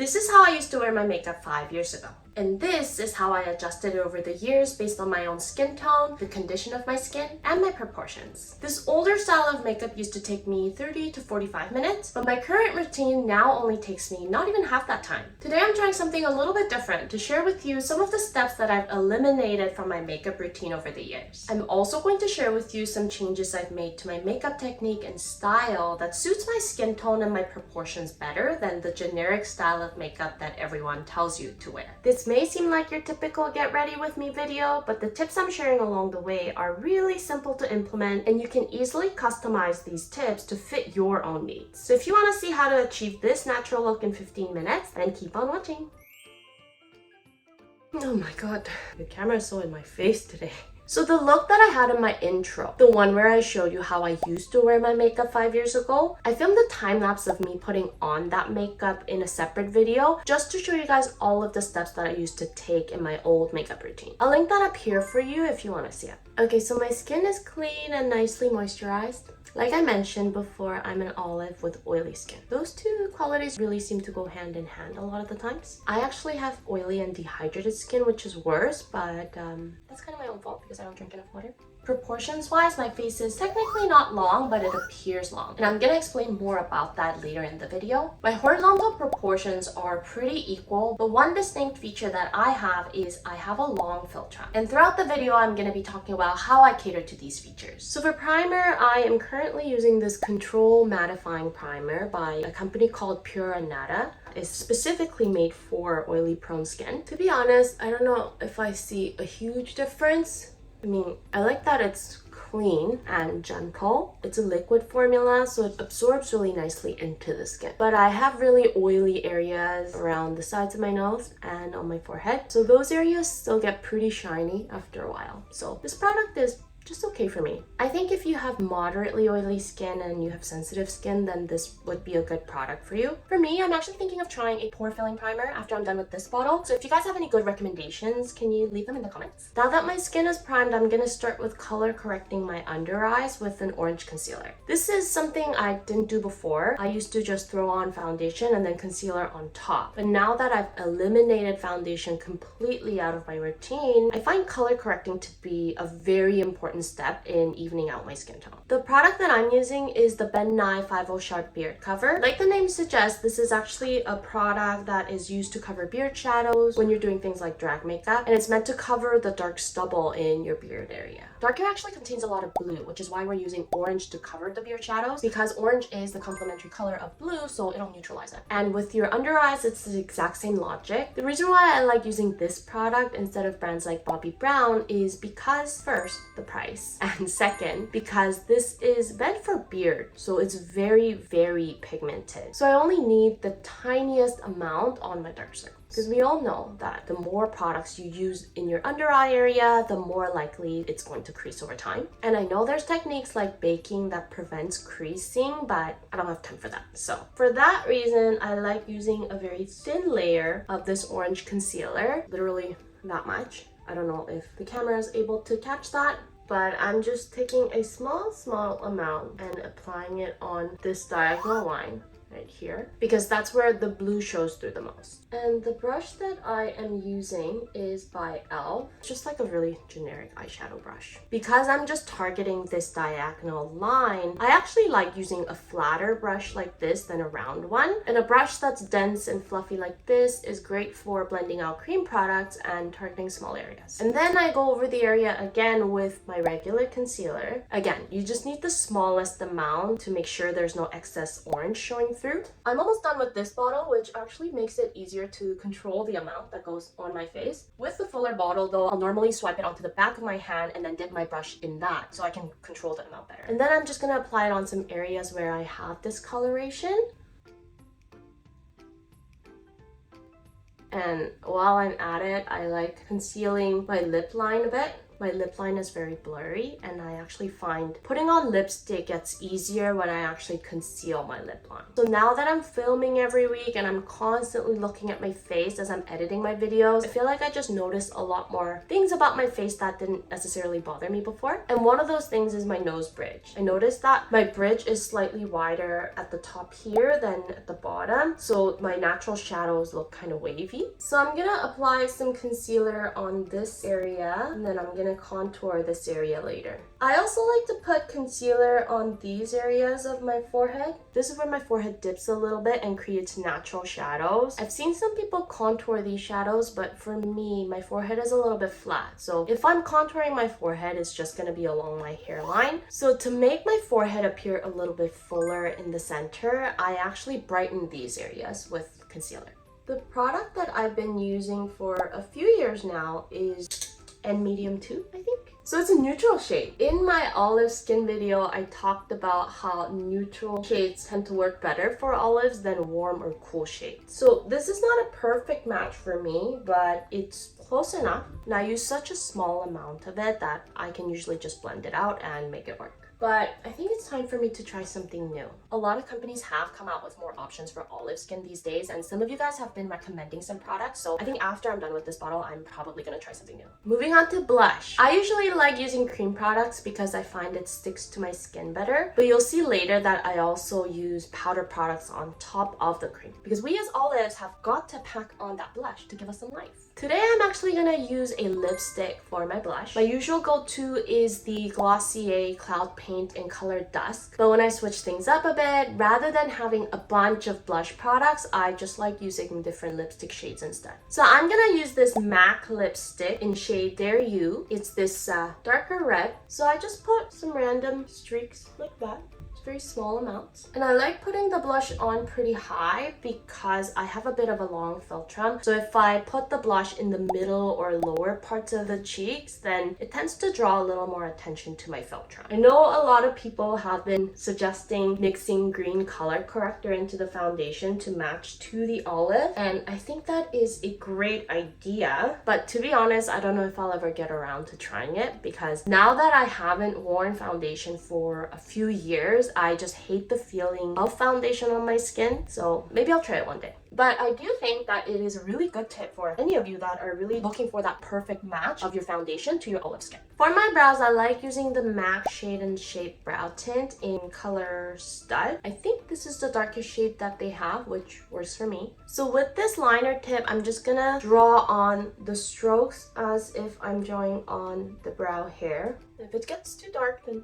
This is how I used to wear my makeup 5 years ago. And this is how I adjusted it over the years based on my own skin tone, the condition of my skin, and my proportions. This older style of makeup used to take me 30 to 45 minutes, but my current routine now only takes me not even half that time. Today I'm trying something a little bit different to share with you some of the steps that I've eliminated from my makeup routine over the years. I'm also going to share with you some changes I've made to my makeup technique and style that suits my skin tone and my proportions better than the generic style of makeup that everyone tells you to wear. This may seem like your typical get ready with me video, but the tips I'm sharing along the way are really simple to implement, and you can easily customize these tips to fit your own needs. So if you want to see how to achieve this natural look in 15 minutes, then keep on watching. Oh my god, the camera is so in my face today. So the look that I had in my intro, the one where I showed you how I used to wear my makeup 5 years ago, I filmed a time-lapse of me putting on that makeup in a separate video just to show you guys all of the steps that I used to take in my old makeup routine. I'll link that up here for you if you want to see it. Okay, so my skin is clean and nicely moisturized. Like I mentioned before, I'm an olive with oily skin. Those two qualities really seem to go hand in hand a lot of the times. I actually have oily and dehydrated skin, which is worse, but that's kind of my own fault because I don't drink enough water. Proportions wise, my face is technically not long, but it appears long. And I'm gonna explain more about that later in the video. My horizontal proportions are pretty equal, but one distinct feature that I have is I have a long fill trap. And throughout the video, I'm gonna be talking about how I cater to these features. So for primer, I am currently using this Control Mattifying Primer by a company called Pure ANADA. It's specifically made for oily prone skin. To be honest, I don't know if I see a huge difference. I mean, I like that it's clean and gentle. It's a liquid formula, so it absorbs really nicely into the skin. But I have really oily areas around the sides of my nose and on my forehead. So those areas still get pretty shiny after a while. So this product is just okay for me. I think if you have moderately oily skin and you have sensitive skin, then this would be a good product for you. For me, I'm actually thinking of trying a pore filling primer after I'm done with this bottle. So if you guys have any good recommendations, can you leave them in the comments? Now that my skin is primed, I'm gonna start with color correcting my under eyes with an orange concealer. This is something I didn't do before. I used to just throw on foundation and then concealer on top. But now that I've eliminated foundation completely out of my routine, I find color correcting to be a very important step in evening out my skin tone. The product that I'm using is the Ben Nye 50 Sharp Beard Cover. Like the name suggests, this is actually a product that is used to cover beard shadows when you're doing things like drag makeup, and it's meant to cover the dark stubble in your beard area. Dark hair actually contains a lot of blue, which is why we're using orange to cover the beard shadows, because orange is the complementary color of blue, so it'll neutralize it. And with your under eyes, it's the exact same logic. The reason why I like using this product instead of brands like Bobbi Brown is because, first, the price. And second, because this is meant for beard, so it's very, very pigmented. So I only need the tiniest amount on my dark circles. Because we all know that the more products you use in your under eye area, the more likely it's going to crease over time. And I know there's techniques like baking that prevents creasing, but I don't have time for that. So for that reason, I like using a very thin layer of this orange concealer, literally that much. I don't know if the camera is able to catch that, but I'm just taking a small amount and applying it on this diagonal line right here, because that's where the blue shows through the most. And the brush that I am using is by E.L.F. It's just like a really generic eyeshadow brush. Because I'm just targeting this diagonal line, I actually like using a flatter brush like this than a round one. And a brush that's dense and fluffy like this is great for blending out cream products and targeting small areas. And then I go over the area again with my regular concealer. Again, you just need the smallest amount to make sure there's no excess orange showing through. I'm almost done with this bottle, which actually makes it easier to control the amount that goes on my face. With the fuller bottle though, I'll normally swipe it onto the back of my hand and then dip my brush in that so I can control the amount better. And then I'm just gonna apply it on some areas where I have discoloration. And while I'm at it, I like concealing my lip line a bit my lip line is very blurry, and I actually find putting on lipstick gets easier when I actually conceal my lip line. So now that I'm filming every week and I'm constantly looking at my face as I'm editing my videos, I feel like I just noticed a lot more things about my face that didn't necessarily bother me before. And one of those things is my nose bridge. I noticed that my bridge is slightly wider at the top here than at the bottom, so my natural shadows look kind of wavy. So I'm gonna apply some concealer on this area, and then I'm gonna contour this area later. I also like to put concealer on these areas of my forehead. This is where my forehead dips a little bit and creates natural shadows. I've seen some people contour these shadows, but for me, my forehead is a little bit flat. So if I'm contouring my forehead, it's just gonna be along my hairline. So to make my forehead appear a little bit fuller in the center, I actually brighten these areas with concealer. The product that I've been using for a few years now is N Medium 2, I think. So it's a neutral shade. In my olive skin video, I talked about how neutral shades tend to work better for olives than warm or cool shades. So this is not a perfect match for me, but it's close enough. And I use such a small amount of it that I can usually just blend it out and make it work. But I think it's time for me to try something new. A lot of companies have come out with more options for olive skin these days, and some of you guys have been recommending some products, so I think after I'm done with this bottle, I'm probably gonna try something new. Moving on to blush. I usually like using cream products because I find it sticks to my skin better, but you'll see later that I also use powder products on top of the cream, because we as olives have got to pack on that blush to give us some life. Today I'm actually gonna use a lipstick for my blush. My usual go-to is the Glossier Cloud Paint in color Dusk, but when I switch things up a bit, rather than having a bunch of blush products, I just like using different lipstick shades instead. So I'm gonna use this MAC lipstick in shade Dare You. It's this darker red, so I just put some random streaks like that. Very small amounts. And I like putting the blush on pretty high because I have a bit of a long philtrum. So if I put the blush in the middle or lower parts of the cheeks, then it tends to draw a little more attention to my philtrum. I know a lot of people have been suggesting mixing green color corrector into the foundation to match to the olive, and I think that is a great idea. But to be honest, I don't know if I'll ever get around to trying it, because now that I haven't worn foundation for a few years, I just hate the feeling of foundation on my skin, so maybe I'll try it one day. But I do think that it is a really good tip for any of you that are really looking for that perfect match of your foundation to your olive skin. For my brows, I like using the MAC Shade and Shape Brow Tint in color Stud. I think this is the darkest shade that they have, which works for me. So with this liner tip, I'm just gonna draw on the strokes as if I'm drawing on the brow hair. If it gets too dark, then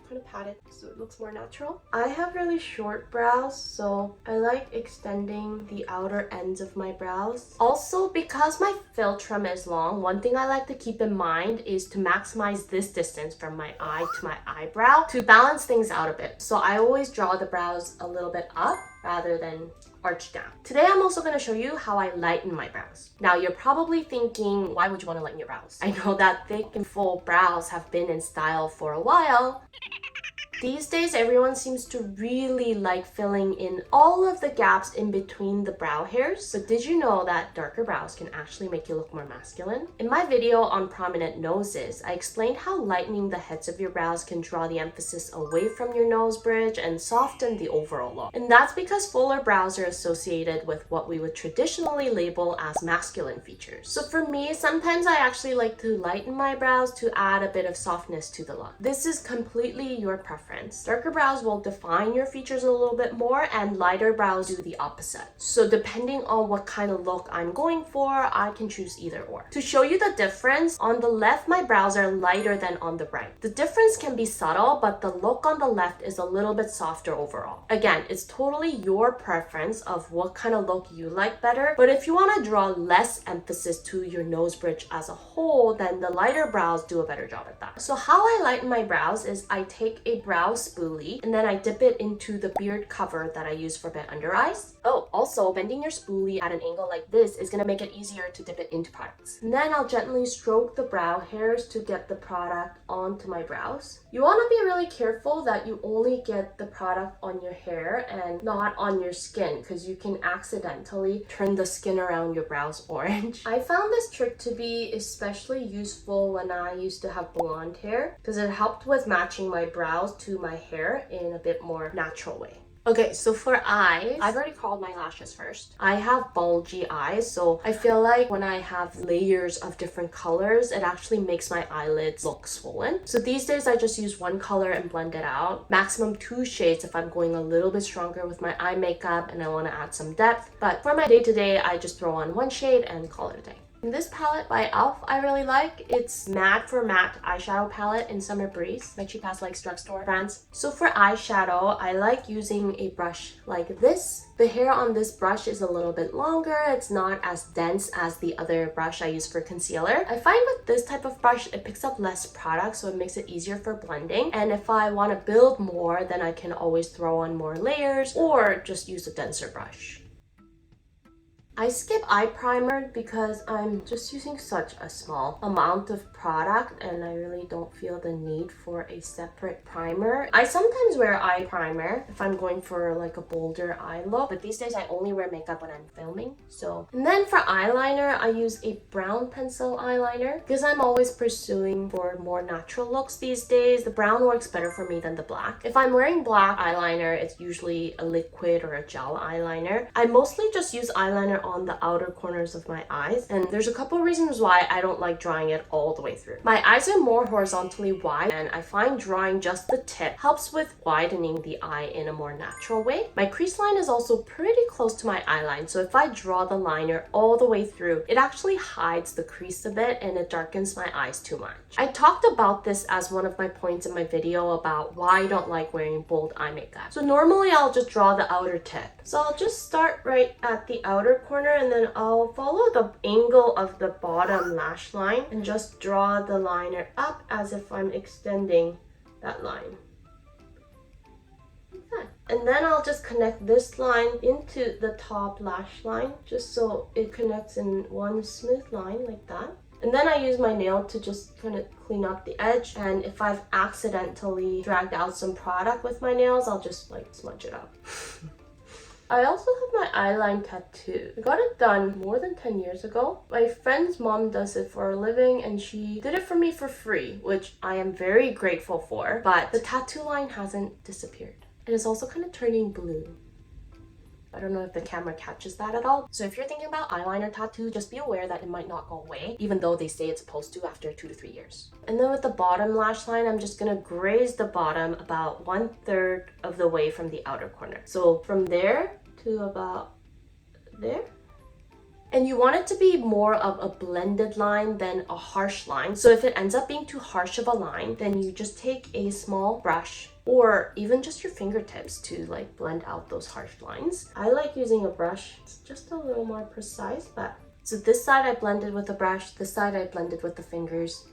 kind of pat it so it looks more natural. I have really short brows, so I like extending the outer ends of my brows. Also, because my philtrum is long, one thing I like to keep in mind is to maximize this distance from my eye to my eyebrow to balance things out a bit. So I always draw the brows a little bit up rather than arch down. Today I'm also going to show you how I lighten my brows. Now you're probably thinking, why would you want to lighten your brows? I know that thick and full brows have been in style for a while. These days, everyone seems to really like filling in all of the gaps in between the brow hairs. But did you know that darker brows can actually make you look more masculine? In my video on prominent noses, I explained how lightening the heads of your brows can draw the emphasis away from your nose bridge and soften the overall look. And that's because fuller brows are associated with what we would traditionally label as masculine features. So for me, sometimes I actually like to lighten my brows to add a bit of softness to the look. This is completely your preference. Darker brows will define your features a little bit more, and lighter brows do the opposite. So depending on what kind of look I'm going for, I can choose either or. To show you the difference, on the left my brows are lighter than on the right. The difference can be subtle, but the look on the left is a little bit softer overall. Again, it's totally your preference of what kind of look you like better, but if you want to draw less emphasis to your nose bridge as a whole, then the lighter brows do a better job at that. So how I lighten my brows is I take a brow spoolie and then I dip it into the beard cover that I use for my under eyes. Oh, also, bending your spoolie at an angle like this is going to make it easier to dip it into products. And then I'll gently stroke the brow hairs to get the product onto my brows. You want to be really careful that you only get the product on your hair and not on your skin, because you can accidentally turn the skin around your brows orange. I found this trick to be especially useful when I used to have blonde hair, because it helped with matching my brows to my hair in a bit more natural way. Okay, so for eyes, I've already curled my lashes first. I have bulgy eyes, so I feel like when I have layers of different colors, it actually makes my eyelids look swollen. So these days I just use one color and blend it out. Maximum 2 shades if I'm going a little bit stronger with my eye makeup and I want to add some depth. But for my day-to-day, I just throw on 1 shade and call it a day. And this palette by E.L.F. I really like. It's matte for matte eyeshadow palette in Summer Breeze, my cheap ass like drugstore brands. So for eyeshadow, I like using a brush like this. The hair on this brush is a little bit longer. It's not as dense as the other brush I use for concealer. I find with this type of brush, it picks up less product, so it makes it easier for blending. And if I want to build more, then I can always throw on more layers or just use a denser brush. I skip eye primer because I'm just using such a small amount of product and I really don't feel the need for a separate primer. I sometimes wear eye primer if I'm going for like a bolder eye look, but these days I only wear makeup when I'm filming. And then for eyeliner, I use a brown pencil eyeliner because I'm always pursuing for more natural looks these days. The brown works better for me than the black. If I'm wearing black eyeliner, it's usually a liquid or a gel eyeliner. I mostly just use eyeliner on the outer corners of my eyes, and there's a couple of reasons why I don't like drawing it all the way through. My eyes are more horizontally wide, and I find drawing just the tip helps with widening the eye in a more natural way. My crease line is also pretty close to my eye line, so if I draw the liner all the way through, it actually hides the crease a bit and it darkens my eyes too much. I talked about this as one of my points in my video about why I don't like wearing bold eye makeup. So normally I'll just draw the outer tip. So I'll just start right at the outer corner and then I'll follow the angle of the bottom lash line and just draw the liner up as if I'm extending that line. Like that. And then I'll just connect this line into the top lash line just so it connects in one smooth line like that. And then I use my nail to just kind of clean up the edge, and if I've accidentally dragged out some product with my nails, I'll just like smudge it up. I also have my eyeline tattoo. I got it done more than 10 years ago. My friend's mom does it for a living and she did it for me for free, which I am very grateful for, but the tattoo line hasn't disappeared. It is also kind of turning blue. I don't know if the camera catches that at all. So if you're thinking about eyeliner tattoo, just be aware that it might not go away, even though they say it's supposed to after 2 to 3 years. And then with the bottom lash line, I'm just gonna graze the bottom about 1/3 of the way from the outer corner. So from there to about there. And you want it to be more of a blended line than a harsh line. So if it ends up being too harsh of a line, then you just take a small brush or even just your fingertips to like blend out those harsh lines. I like using a brush. It's just a little more precise, but so this side I blended with a brush, this side I blended with the fingers.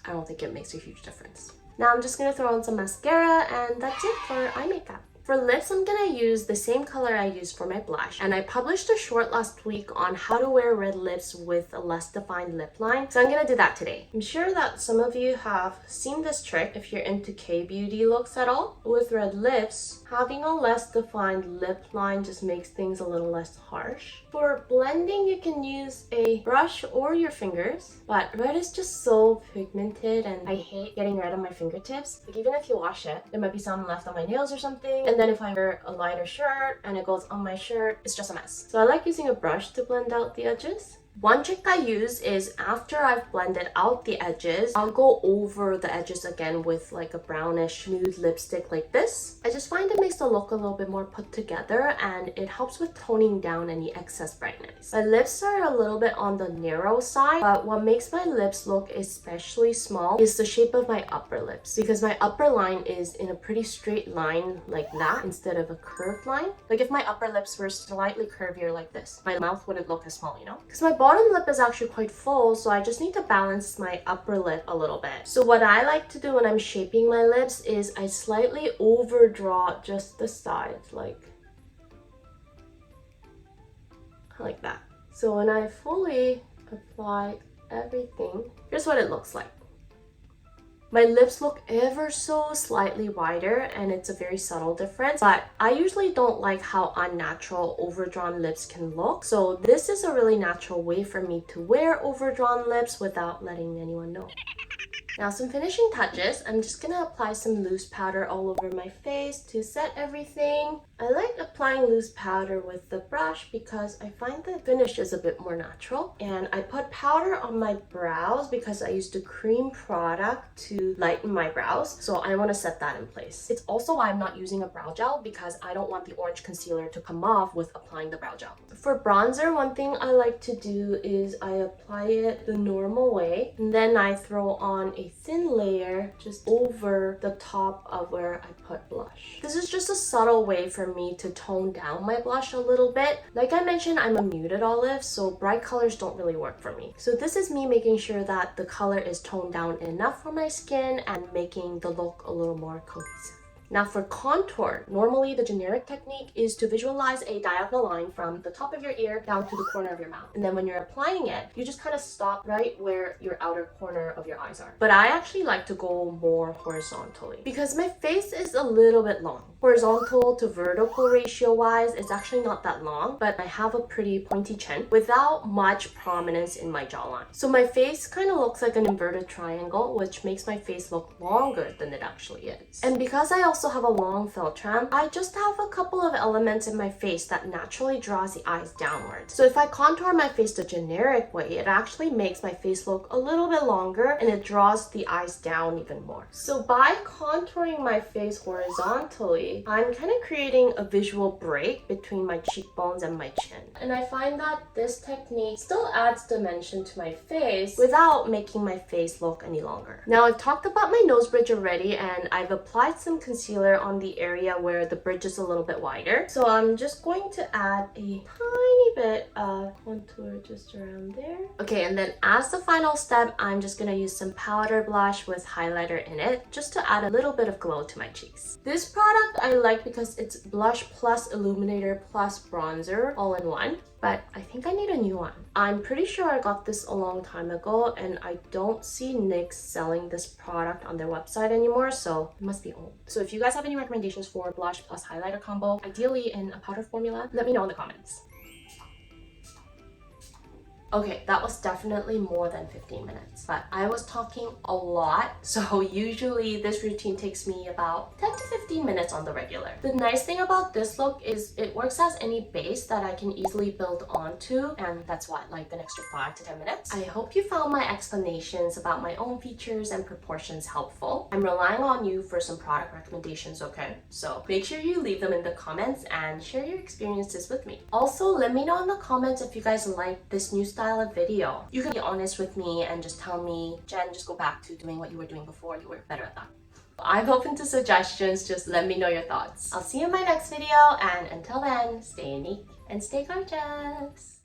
I don't think it makes a huge difference. Now I'm just gonna throw on some mascara and that's it for eye makeup. For lips, I'm gonna use the same color I used for my blush, and I published a short last week on how to wear red lips with a less defined lip line, so I'm gonna do that today. I'm sure that some of you have seen this trick if you're into K-beauty looks at all. With red lips, having a less defined lip line just makes things a little less harsh. For blending, you can use a brush or your fingers, but red is just so pigmented and I hate getting red on my fingertips. Like even if you wash it, there might be some left on my nails or something. And then if I wear a lighter shirt and it goes on my shirt, it's just a mess. So I like using a brush to blend out the edges. One trick I use is after I've blended out the edges, I'll go over the edges again with like a brownish smooth lipstick like this. I just find it makes the look a little bit more put together and it helps with toning down any excess brightness. My lips are a little bit on the narrow side, but what makes my lips look especially small is the shape of my upper lips, because my upper line is in a pretty straight line like that instead of a curved line. Like if my upper lips were slightly curvier like this, my mouth wouldn't look as small, you know? Because my bottom lip is actually quite full, so I just need to balance my upper lip a little bit. So what I like to do when I'm shaping my lips is I slightly overdraw just the sides, like like that. So when I fully apply everything, here's what it looks like. My lips look ever so slightly wider and it's a very subtle difference, but I usually don't like how unnatural overdrawn lips can look. So this is a really natural way for me to wear overdrawn lips without letting anyone know. Now some finishing touches. I'm just gonna apply some loose powder all over my face to set everything. I like applying loose powder with the brush because I find the finish is a bit more natural. And I put powder on my brows because I used a cream product to lighten my brows. So I want to set that in place. It's also why I'm not using a brow gel because I don't want the orange concealer to come off with applying the brow gel. For bronzer, one thing I like to do is I apply it the normal way and then I throw on a thin layer just over the top of where I put blush. This is just a subtle way for me to tone down my blush a little bit. Like I mentioned, I'm a muted olive, so bright colors don't really work for me. So this is me making sure that the color is toned down enough for my skin and making the look a little more cohesive. Now for contour, normally the generic technique is to visualize a diagonal line from the top of your ear down to the corner of your mouth. And then when you're applying it, you just kind of stop right where your outer corner of your eyes are. But I actually like to go more horizontally because my face is a little bit long. Horizontal to vertical ratio wise, it's actually not that long, but I have a pretty pointy chin without much prominence in my jawline. So my face kind of looks like an inverted triangle, which makes my face look longer than it actually is. And because I also have a long philtrum, I just have a couple of elements in my face that naturally draws the eyes downwards. So if I contour my face the generic way, it actually makes my face look a little bit longer and it draws the eyes down even more. So by contouring my face horizontally, I'm kind of creating a visual break between my cheekbones and my chin. And I find that this technique still adds dimension to my face without making my face look any longer. Now I've talked about my nose bridge already and I've applied some concealer on the area where the bridge is a little bit wider. So I'm just going to add a tiny bit of contour just around there. Okay, and then as the final step, I'm just gonna use some powder blush with highlighter in it just to add a little bit of glow to my cheeks. This product I like because it's Blush plus Illuminator plus Bronzer all in one, but I think I need a new one. I'm pretty sure I got this a long time ago and I don't see NYX selling this product on their website anymore, so it must be old. So if you guys have any recommendations for blush plus highlighter combo, ideally in a powder formula, let me know in the comments. Okay, that was definitely more than 15 minutes, but I was talking a lot, so usually this routine takes me about 10 to 15 minutes on the regular. The nice thing about this look is it works as any base that I can easily build onto, and that's why like an extra 5 to 10 minutes. I hope you found my explanations about my own features and proportions helpful. I'm relying on you for some product recommendations, okay? So make sure you leave them in the comments and share your experiences with me. Also, let me know in the comments if you guys like this new style of video. You can be honest with me and just tell me, Jen, just go back to doing what you were doing before. You were better at that. I'm open to suggestions. Just let me know your thoughts. I'll see you in my next video, and until then, stay unique and stay gorgeous.